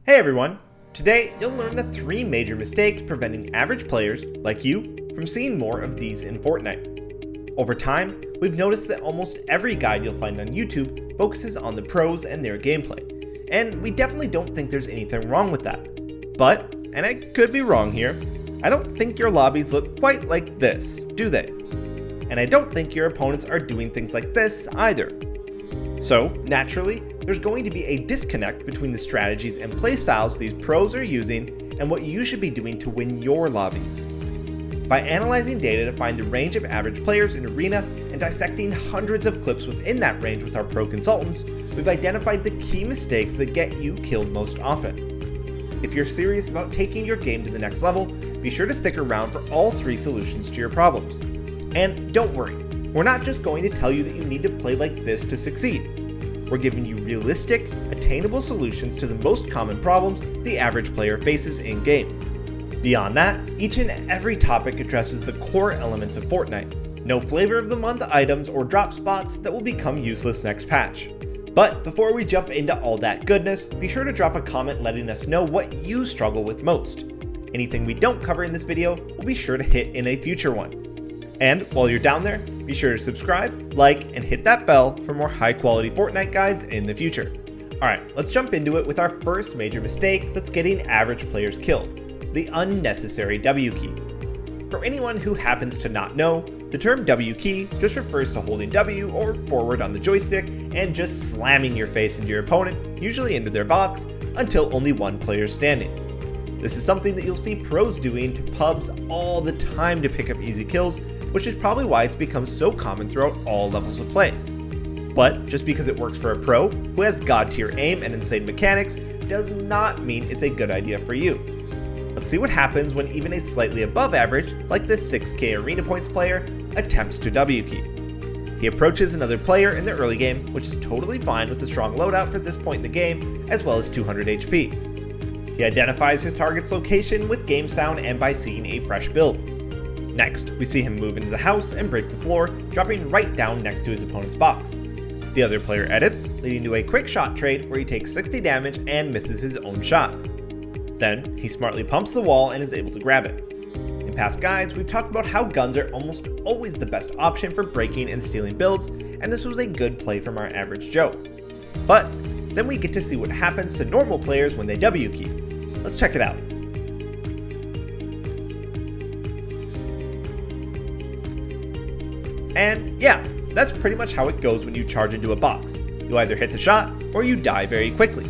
Hey everyone! Today, you'll learn the 3 major mistakes preventing average players, like you, from seeing more of these in Fortnite. Over time, we've noticed that almost every guide you'll find on YouTube focuses on the pros and their gameplay, and we definitely don't think there's anything wrong with that. But, and I could be wrong here, I don't think your lobbies look quite like this, do they? And I don't think your opponents are doing things like this either. So, naturally, there's going to be a disconnect between the strategies and playstyles these pros are using and what you should be doing to win your lobbies. By analyzing data to find the range of average players in Arena and dissecting hundreds of clips within that range with our pro consultants, we've identified the key mistakes that get you killed most often. If you're serious about taking your game to the next level, be sure to stick around for all 3 solutions to your problems. And don't worry, we're not just going to tell you that you need to play like this to succeed. We're giving you realistic, attainable solutions to the most common problems the average player faces in-game. Beyond that, each and every topic addresses the core elements of Fortnite. No flavor of the month items or drop spots that will become useless next patch. But before we jump into all that goodness, be sure to drop a comment letting us know what you struggle with most. Anything we don't cover in this video, we'll be sure to hit in a future one. And while you're down there, be sure to subscribe, like, and hit that bell for more high-quality Fortnite guides in the future. Alright, let's jump into it with our first major mistake that's getting average players killed: the unnecessary W key. For anyone who happens to not know, the term W key just refers to holding W or forward on the joystick and just slamming your face into your opponent, usually into their box, until only one player is standing. This is something that you'll see pros doing to pubs all the time to pick up easy kills, which is probably why it's become so common throughout all levels of play. But just because it works for a pro who has god tier aim and insane mechanics does not mean it's a good idea for you. Let's see what happens when even a slightly above average, like this 6k arena points player, attempts to W key. He approaches another player in the early game, which is totally fine with a strong loadout for this point in the game, as well as 200 HP. He identifies his target's location with game sound and by seeing a fresh build. Next, we see him move into the house and break the floor, dropping right down next to his opponent's box. The other player edits, leading to a quick shot trade where he takes 60 damage and misses his own shot. Then, he smartly pumps the wall and is able to grab it. In past guides, we've talked about how guns are almost always the best option for breaking and stealing builds, and this was a good play from our average Joe. But, then we get to see what happens to normal players when they W key. Let's check it out. And yeah, that's pretty much how it goes when you charge into a box. You either hit the shot, or you die very quickly.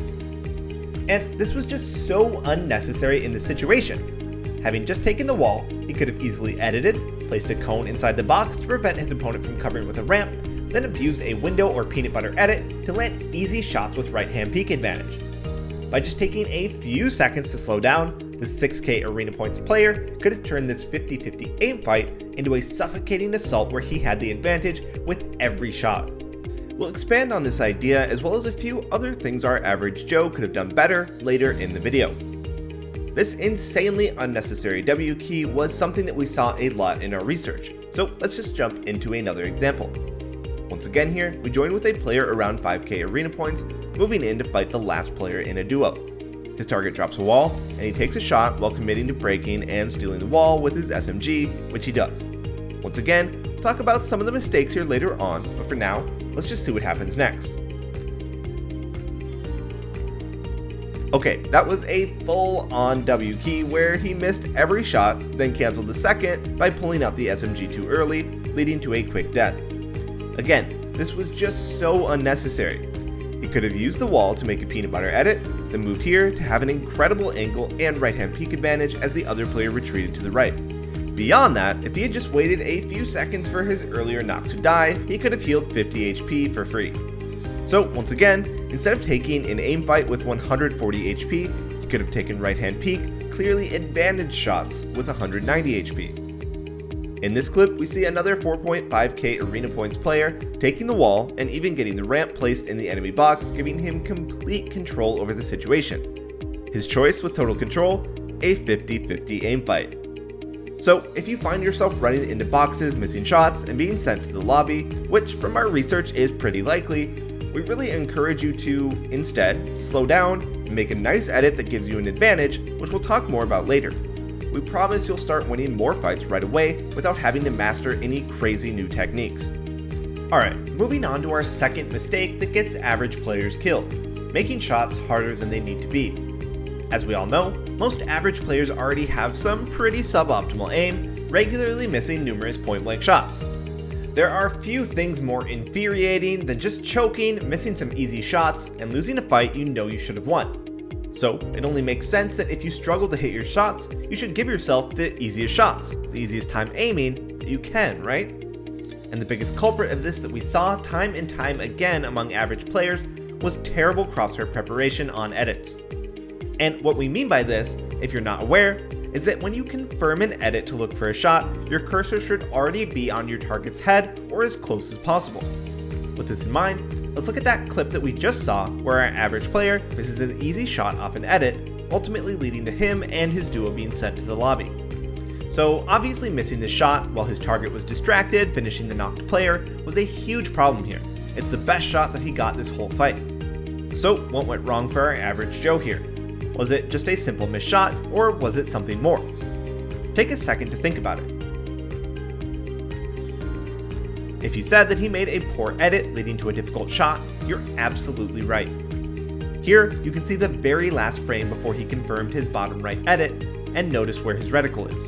And this was just so unnecessary in this situation. Having just taken the wall, he could have easily edited, placed a cone inside the box to prevent his opponent from covering with a ramp, then abused a window or peanut butter edit to land easy shots with right hand peek advantage. By just taking a few seconds to slow down, the 6k arena points player could have turned this 50-50 aim fight into a suffocating assault where he had the advantage with every shot. We'll expand on this idea as well as a few other things our average Joe could have done better later in the video. This insanely unnecessary W key was something that we saw a lot in our research, so let's just jump into another example. Once again here, we join with a player around 5k arena points, moving in to fight the last player in a duo. His target drops a wall, and he takes a shot while committing to breaking and stealing the wall with his SMG, which he does. Once again, we'll talk about some of the mistakes here later on, but for now, let's just see what happens next. Okay, that was a full-on W key where he missed every shot, then canceled the second by pulling out the SMG too early, leading to a quick death. Again, this was just so unnecessary. He could have used the wall to make a peanut butter edit, then moved here to have an incredible angle and right hand peek advantage as the other player retreated to the right. Beyond that, if he had just waited a few seconds for his earlier knock to die, he could have healed 50 HP for free. So once again, instead of taking an aim fight with 140 HP, he could have taken right hand peek, clearly advantaged shots with 190 HP. In this clip, we see another 4.5k arena points player taking the wall and even getting the ramp placed in the enemy box, giving him complete control over the situation. His choice with total control, a 50-50 aim fight. So if you find yourself running into boxes, missing shots, and being sent to the lobby, which from our research is pretty likely, we really encourage you to instead slow down, and make a nice edit that gives you an advantage, which we'll talk more about later. We promise you'll start winning more fights right away without having to master any crazy new techniques. Alright, moving on to our second mistake that gets average players killed, making shots harder than they need to be. As we all know, most average players already have some pretty suboptimal aim, regularly missing numerous point-blank shots. There are few things more infuriating than just choking, missing some easy shots, and losing a fight you know you should have won. So, it only makes sense that if you struggle to hit your shots, you should give yourself the easiest shots, the easiest time aiming that you can, right? And the biggest culprit of this that we saw time and time again among average players was terrible crosshair preparation on edits. And what we mean by this, if you're not aware, is that when you confirm an edit to look for a shot, your cursor should already be on your target's head or as close as possible. With this in mind, let's look at that clip that we just saw where our average player misses an easy shot off an edit, ultimately leading to him and his duo being sent to the lobby. So obviously missing this shot while his target was distracted, finishing the knocked player, was a huge problem here. It's the best shot that he got this whole fight. So what went wrong for our average Joe here? Was it just a simple missed shot, or was it something more? Take a second to think about it. If you said that he made a poor edit leading to a difficult shot, you're absolutely right. Here, you can see the very last frame before he confirmed his bottom right edit, and notice where his reticle is.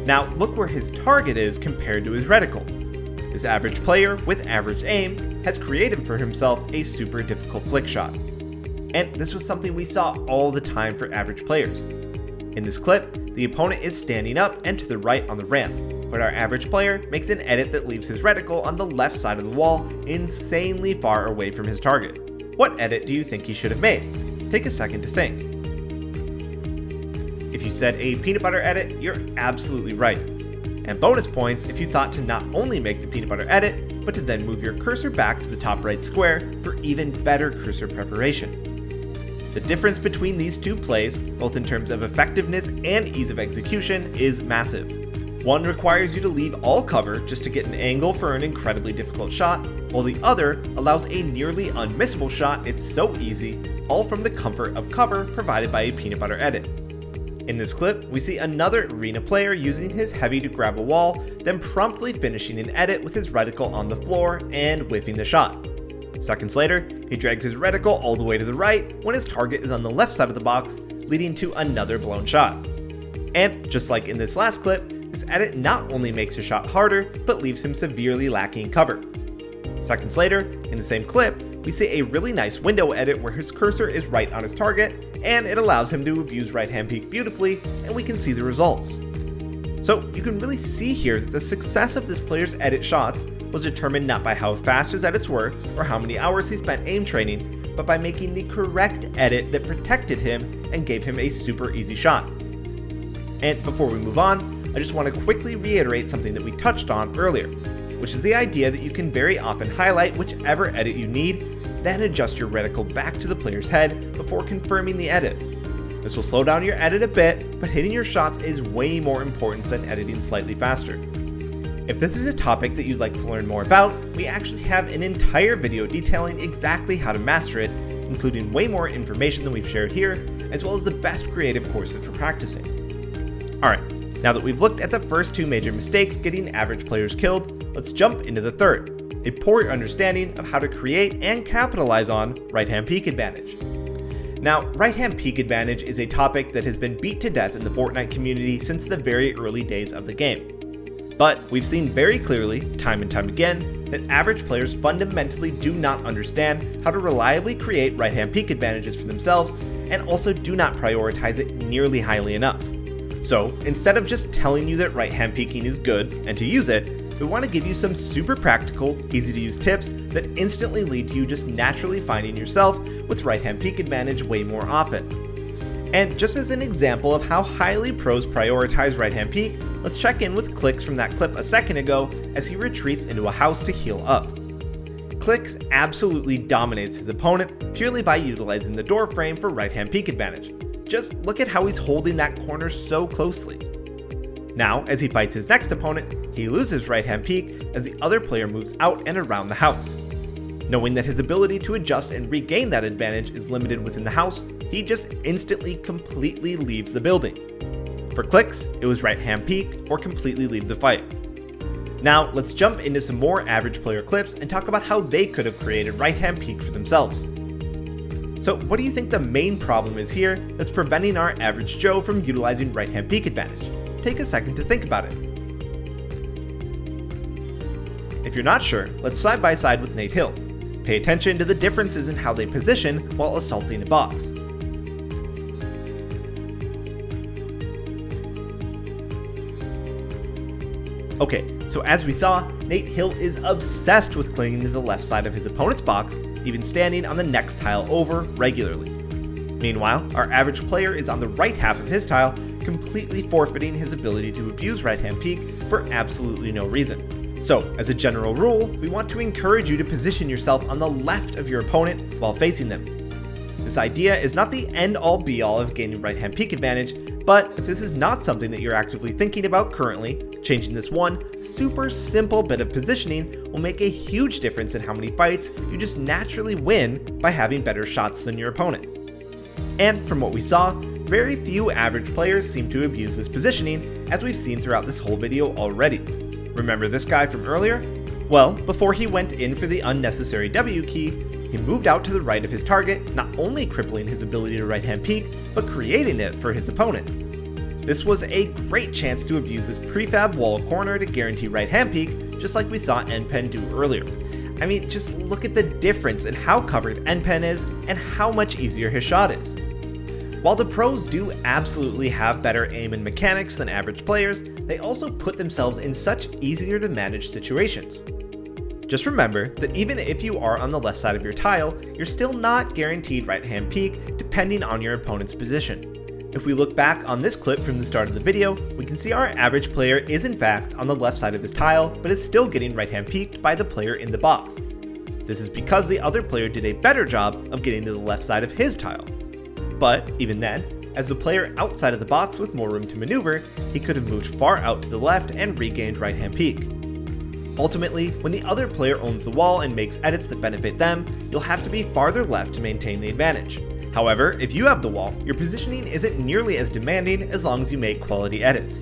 Now look where his target is compared to his reticle. This average player with average aim has created for himself a super difficult flick shot. And this was something we saw all the time for average players. In this clip, the opponent is standing up and to the right on the ramp, but our average player makes an edit that leaves his reticle on the left side of the wall, insanely far away from his target. What edit do you think he should have made? Take a second to think. If you said a peanut butter edit, you're absolutely right. And bonus points if you thought to not only make the peanut butter edit, but to then move your cursor back to the top right square for even better cursor preparation. The difference between these two plays, both in terms of effectiveness and ease of execution, is massive. One requires you to leave all cover just to get an angle for an incredibly difficult shot, while the other allows a nearly unmissable shot. It's so easy, all from the comfort of cover provided by a peanut butter edit. In this clip, we see another arena player using his heavy to grab a wall, then promptly finishing an edit with his reticle on the floor and whiffing the shot. Seconds later, he drags his reticle all the way to the right when his target is on the left side of the box, leading to another blown shot. And just like in this last clip, this edit not only makes his shot harder, but leaves him severely lacking cover. Seconds later, in the same clip, we see a really nice window edit where his cursor is right on his target, and it allows him to abuse right hand peek beautifully, and we can see the results. So you can really see here that the success of this player's edit shots was determined not by how fast his edits were or how many hours he spent aim training, but by making the correct edit that protected him and gave him a super easy shot. And before we move on, I just want to quickly reiterate something that we touched on earlier, which is the idea that you can very often highlight whichever edit you need, then adjust your reticle back to the player's head before confirming the edit. This will slow down your edit a bit, but hitting your shots is way more important than editing slightly faster. If this is a topic that you'd like to learn more about, we actually have an entire video detailing exactly how to master it, including way more information than we've shared here, as well as the best creative courses for practicing. Alright, now that we've looked at the first two major mistakes getting average players killed, let's jump into the third, a poor understanding of how to create and capitalize on right-hand peek advantage. Now, right-hand peek advantage is a topic that has been beat to death in the Fortnite community since the very early days of the game. But we've seen very clearly, time and time again, that average players fundamentally do not understand how to reliably create right-hand peek advantages for themselves, and also do not prioritize it nearly highly enough. So, instead of just telling you that right-hand peeking is good and to use it, we want to give you some super practical, easy to use tips that instantly lead to you just naturally finding yourself with right-hand peek advantage way more often. And just as an example of how highly pros prioritize right-hand peek, let's check in with Clicks from that clip a second ago as he retreats into a house to heal up. Clicks absolutely dominates his opponent purely by utilizing the door frame for right-hand peek advantage. Just look at how he's holding that corner so closely. Now, as he fights his next opponent, he loses right-hand peek as the other player moves out and around the house. Knowing that his ability to adjust and regain that advantage is limited within the house, he just instantly completely leaves the building. For clicks, it was right hand peek or completely leave the fight. Now let's jump into some more average player clips and talk about how they could have created right hand peek for themselves. So what do you think the main problem is here that's preventing our average Joe from utilizing right hand peek advantage? Take a second to think about it. If you're not sure, let's side by side with Nate Hill. Pay attention to the differences in how they position while assaulting the box. Okay, so as we saw, Nate Hill is obsessed with clinging to the left side of his opponent's box, even standing on the next tile over regularly. Meanwhile, our average player is on the right half of his tile, completely forfeiting his ability to abuse right hand peek for absolutely no reason. So, as a general rule, we want to encourage you to position yourself on the left of your opponent while facing them. This idea is not the end-all be-all of gaining right hand peek advantage, but if this is not something that you're actively thinking about currently, changing this one super simple bit of positioning will make a huge difference in how many fights you just naturally win by having better shots than your opponent. And from what we saw, very few average players seem to abuse this positioning, as we've seen throughout this whole video already. Remember this guy from earlier? Well, before he went in for the unnecessary W key, he moved out to the right of his target, not only crippling his ability to right hand peek, but creating it for his opponent. This was a great chance to abuse this prefab wall corner to guarantee right hand peek, just like we saw NPen do earlier. I mean, just look at the difference in how covered NPen is and how much easier his shot is. While the pros do absolutely have better aim and mechanics than average players, they also put themselves in such easier to manage situations. Just remember that even if you are on the left side of your tile, you're still not guaranteed right hand peek depending on your opponent's position. If we look back on this clip from the start of the video, we can see our average player is in fact on the left side of his tile, but is still getting right hand peeked by the player in the box. This is because the other player did a better job of getting to the left side of his tile. But even then, as the player outside of the box with more room to maneuver, he could have moved far out to the left and regained right hand peek. Ultimately, when the other player owns the wall and makes edits that benefit them, you'll have to be farther left to maintain the advantage. However, if you have the wall, your positioning isn't nearly as demanding as long as you make quality edits.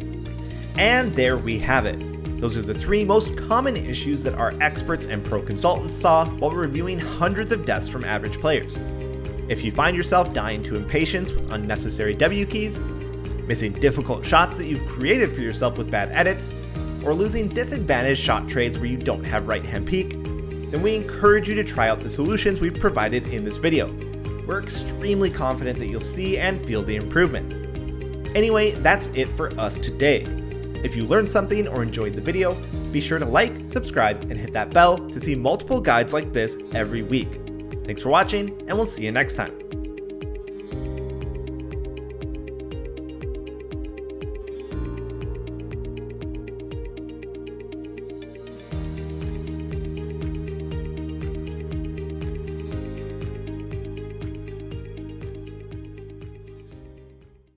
And there we have it. Those are the 3 most common issues that our experts and pro consultants saw while reviewing hundreds of deaths from average players. If you find yourself dying to impatience with unnecessary W keys, missing difficult shots that you've created for yourself with bad edits, or losing disadvantaged shot trades where you don't have right hand peek, then we encourage you to try out the solutions we've provided in this video. We're extremely confident that you'll see and feel the improvement. Anyway, that's it for us today. If you learned something or enjoyed the video, be sure to like, subscribe, and hit that bell to see multiple guides like this every week. Thanks for watching, and we'll see you next time.